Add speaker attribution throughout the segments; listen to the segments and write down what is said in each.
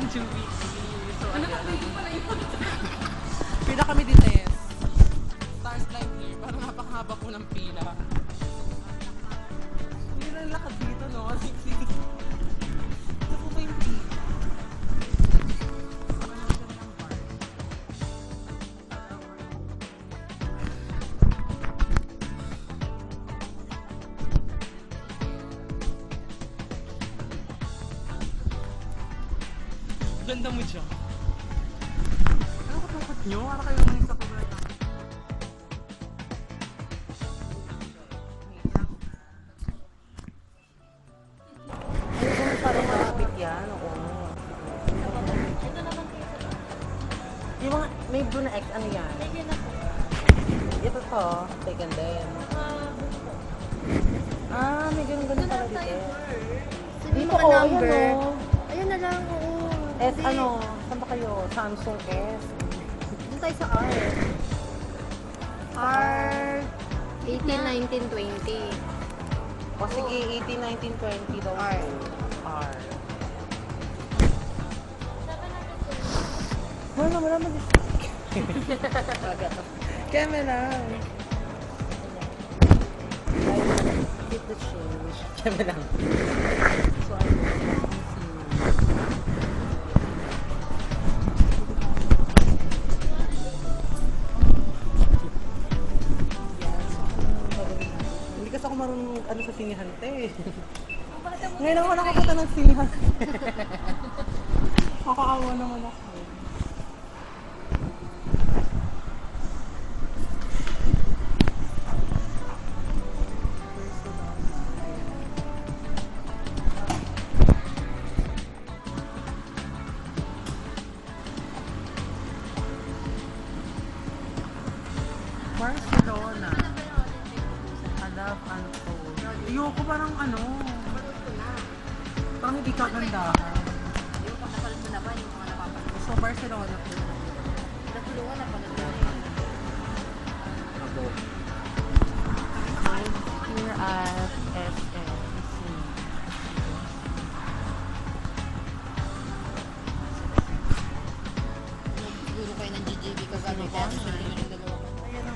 Speaker 1: Chewy. So, ano na, hindi ko na yun. Pila kami dites. Stars line here. Parang napakahaba po ng pila. Hindi na lakad dito, no? Ito po ba yung pila? Ganda mo dyan. Ano katakot nyo? Para kayo nang isa ko ba? Ayun, parang malapit yan. Oo. Yung mga, may blue na X, ano yan? Ito to, taken din. May ganun-ganun pala dito.
Speaker 2: Dito ko, number. Ayun na lang, oo.
Speaker 1: S, ano? Saan ba kayo? Samsung S.
Speaker 2: Doon tayo sa R. R 18, 19, 20.
Speaker 1: O sige, 18, 19, 20 daw.
Speaker 2: R.
Speaker 1: R. Wala mo dito. Camera. Keep the change. Camera. So, hindi kasi ako marunong ano sa sinihan, te. Ngayon ako nakapunta ng sinihan. Kakaawa naman ako. Barcelona. I love unfold. Ayoko parang ano. Parang hindi kaganda.
Speaker 2: Yung napanood mo na ba? Yung mga napapanood.
Speaker 1: So, Barcelona po.
Speaker 2: Natulungan na panood mo.
Speaker 1: Here at SM.
Speaker 2: Siguro kayo ng GGB kagabi kaya mo siya rin yung dalawa.
Speaker 1: Ayan na.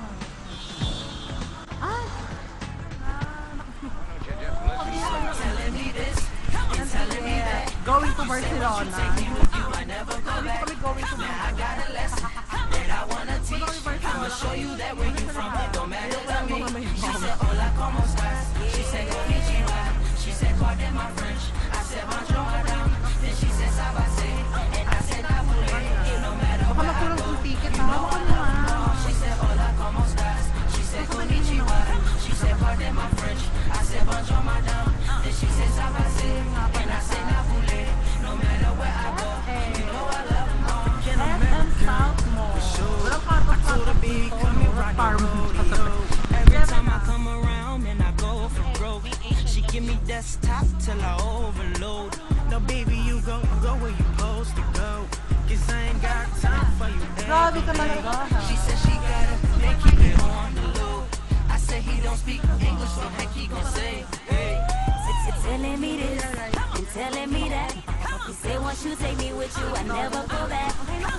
Speaker 1: Going to Barcelona. Kami going to Barcelona. I'ma show you that where you from. It don't matter to me. She said, hola, como estás? She said, konnichiwa. She said, pardon my French. I said, bonjour, madame. Then she said, ça va c'est? And I said, I will. It no matter what I go. Ticket na. She said, hola, como estás? She said, konnichiwa. She said, pardon my French. I said, bonjour, madame. Then she said, ça va c'est? And I said, I will. No matter where I go, you know I love them all. SM South Mall. I told her, baby, come and rock the rodeo. Every time I come around, man, I go for broke. She give me desktop till I overload. No, baby, you go where you supposed to go. Cause I ain't got time for you every day. She said she got it, then keep it on the low. I said he don't speak English, so heck he gon' say, hey.
Speaker 3: Telling me this and telling me that. You say once you take me with you, I never go back.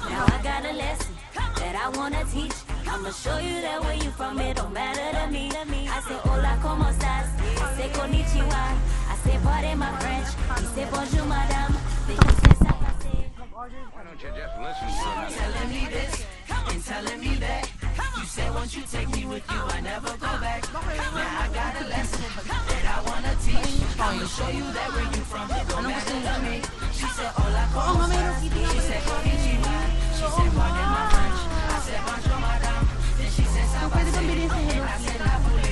Speaker 3: Now I got a lesson that I wanna teach. I'ma show you that where you from, it don't matter to me. I say hola, como estás? I say konnichiwa. I say pardon my French. He say bonjour, madame. Then you say ça va c'est?
Speaker 4: Why don't you just listen to me?
Speaker 3: Telling me this and telling me that. You say once you take me with you, I never go back. Now I got a lesson that I wanna teach. I'ma show you that where you from, it don't matter to me. She said hola, como estás? She said konnichiwa. She said pardon my French. I said bonjour, madame. Then she said ça va c'est? And I said I will.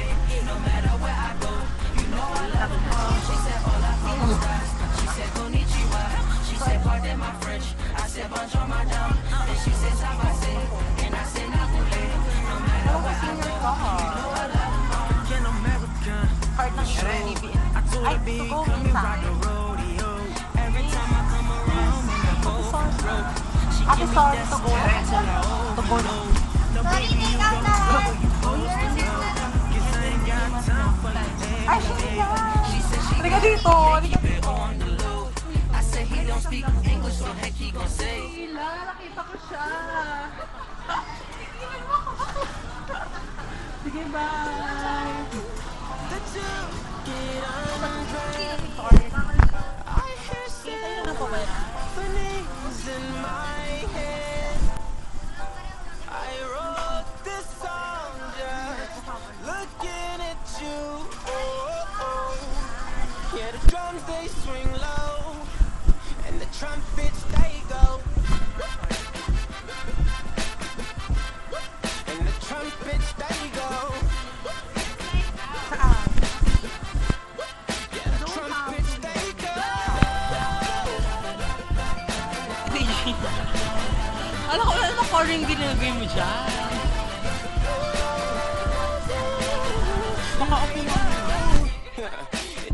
Speaker 3: No matter where I go, you know I love them all. She said hola, como estás? She said konnichiwa. She said pardon my French. I said bonjour, madame. Then she said ça va c'est? And I said I will. No matter where I go, you know I love them all.
Speaker 4: An American. I told her, baby, come and rock the rodeo. Every time I come around, man, I go for broke. She give me desktop till I overload. No, baby, you go where you supposed to go. Cause I ain't got time for you every day. She said she got it, keep it on the low. I said he
Speaker 1: don't speak English, so heck he gon' say.
Speaker 4: Hila, nakita ko siya. Sige, bye. Kita yun na po ba yan?
Speaker 3: In my head, I wrote this song just looking at you. Oh, oh. Yeah, the drums they swing low, and the trumpets they go, and the trumpets they go. Yeah, the trumpets they go.
Speaker 4: Alam ko, ano ko rin ginagay mo dyan? Baka okay mo.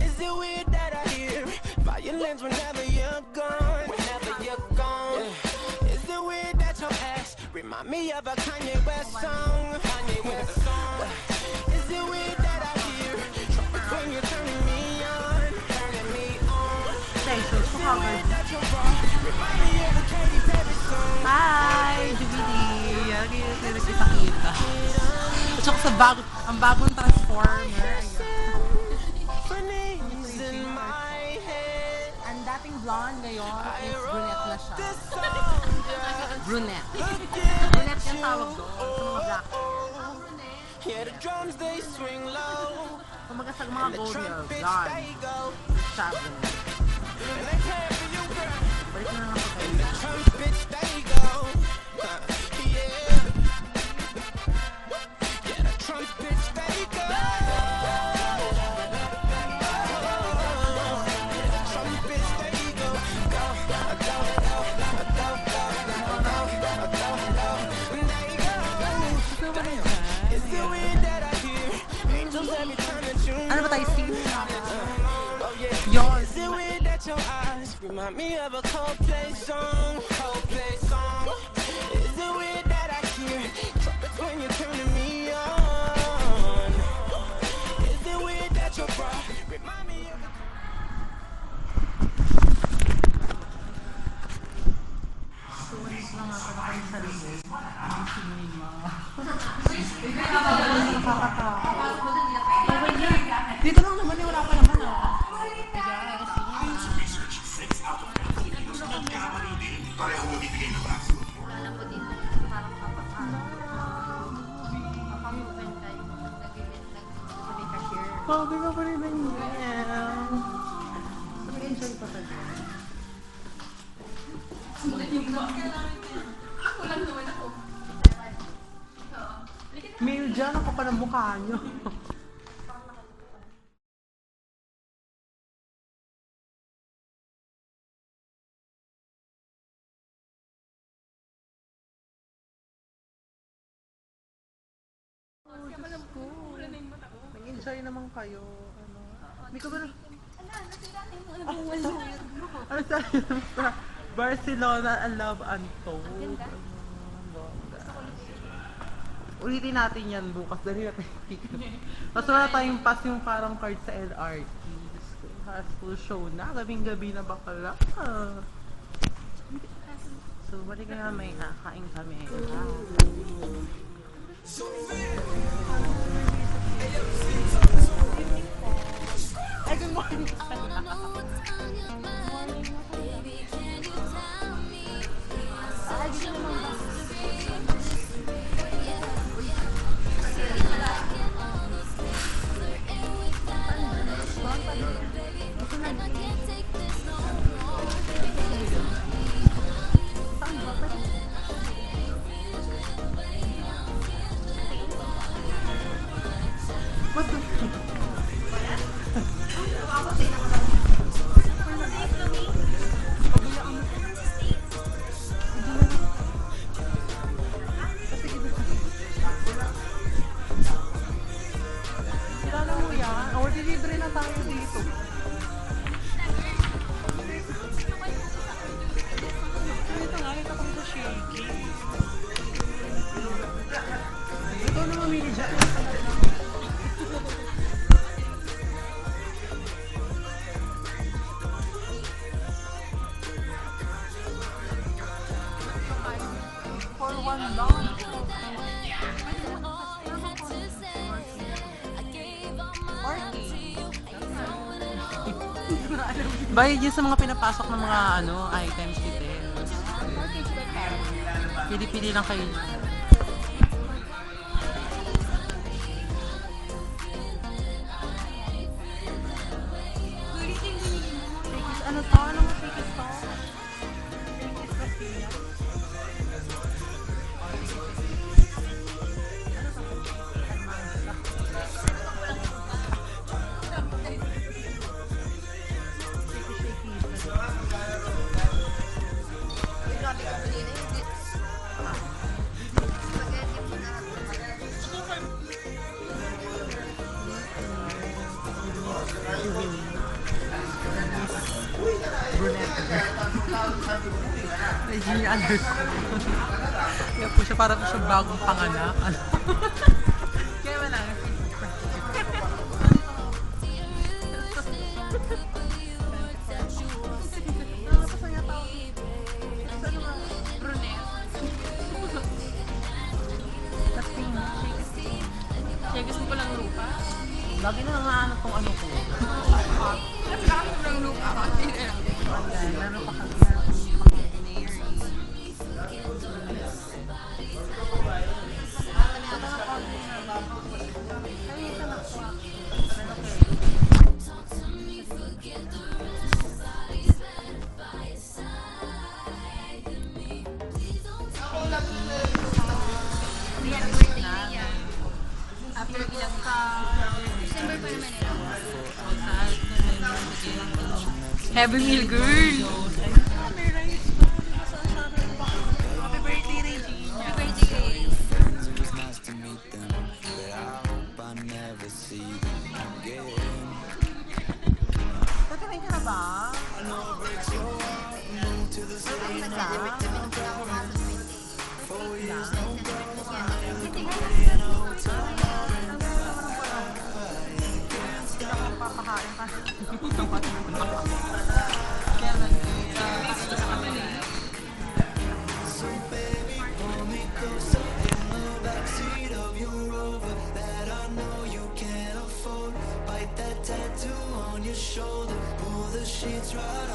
Speaker 3: Is it weird that I hear violence whenever you're gone? Whenever you're gone. Is it weird that your ass remind me of a Kanye West song? Kanye West song. Is it weird that I hear trumpets when you're turning me on? Turning me on.
Speaker 4: Okay, so covered.
Speaker 3: That your bra remind me of a Katy Perry song.
Speaker 4: Hi, Jubilee! Lagi na nagkita-kita. At saka sa ang bagong Transformer.
Speaker 3: Funnies in my head.
Speaker 4: Ang dating blonde ngayon is brunette na siya.
Speaker 3: This song just
Speaker 4: Brunette.
Speaker 3: looking
Speaker 4: Brunette yung tawag doon. Sa mga black.
Speaker 3: yeah, the drums they swing low,
Speaker 4: Kumaga sa mga
Speaker 3: the
Speaker 4: gold nails.
Speaker 3: trumpets
Speaker 4: Blonde.
Speaker 3: they go,
Speaker 4: Siya, brunette.
Speaker 3: and they clap for you, girl.
Speaker 4: Balik na lang ako kayo.
Speaker 3: The trumpets they go, yeah, yeah, the trumpets they go, yeah, the trumpets they go, go, go, go, go, go, they go. Is it weird that I hear angels every time that you
Speaker 4: Ano ba tayo? Sing?
Speaker 3: oh yeah.
Speaker 4: Yon.
Speaker 3: Is it weird that your eyes remind me of a Coldplay song? Coldplay song. Is it weird that I hear trumpets when you're turning me on? Is it weird that your bra remind me of a
Speaker 4: Tuwalis lang ako na kayo sa loob. Ang sinima. Dito lang naman eh, wala pa naman ah.
Speaker 2: Wala na po dito. Parang kapatid. Kami-open tayo. Nag-sabi cashier.
Speaker 4: Sabi ka pa rin ng yel. Enjoy pa ka dyan. Mail dyan, ako pa ng mukha nyo. Nag-enjoy naman kayo. Ano? Hindi ko ba na... Ano sabi mo sa Barcelona, I love Anto. Ulitin natin yan bukas. Dali natin ticket. Mas wala tayong pass yung parang card sa LRT. Full show na. Gabing-gabi na bakala. So, balik na may nakain kami. Ay, good morning. What the One lang. Bayad yun sa mga pinapasok ng mga items dito. Pili-pili lang kayo. Ano to? Anong tickets to? Regina alert. Kaya po siya parang siya bagong panganak. Kaya wala. Kaya gusto ko lang lupa. Lagi na nangaano tong ano ko. Lagi ko lang lupa. Laro pa kami. After ilang
Speaker 2: December pa naman nila.
Speaker 4: Heavy meal girl! Happy birthday, Regina!
Speaker 2: Happy birthday, Ray.
Speaker 3: Nice to meet them, but I hope I never see them again.
Speaker 4: Pagkain ka na ba? Papakain pa. Kaya
Speaker 3: Backseat of your Rover that I know you can't afford. Bite that tattoo on your shoulder, pull the sheets right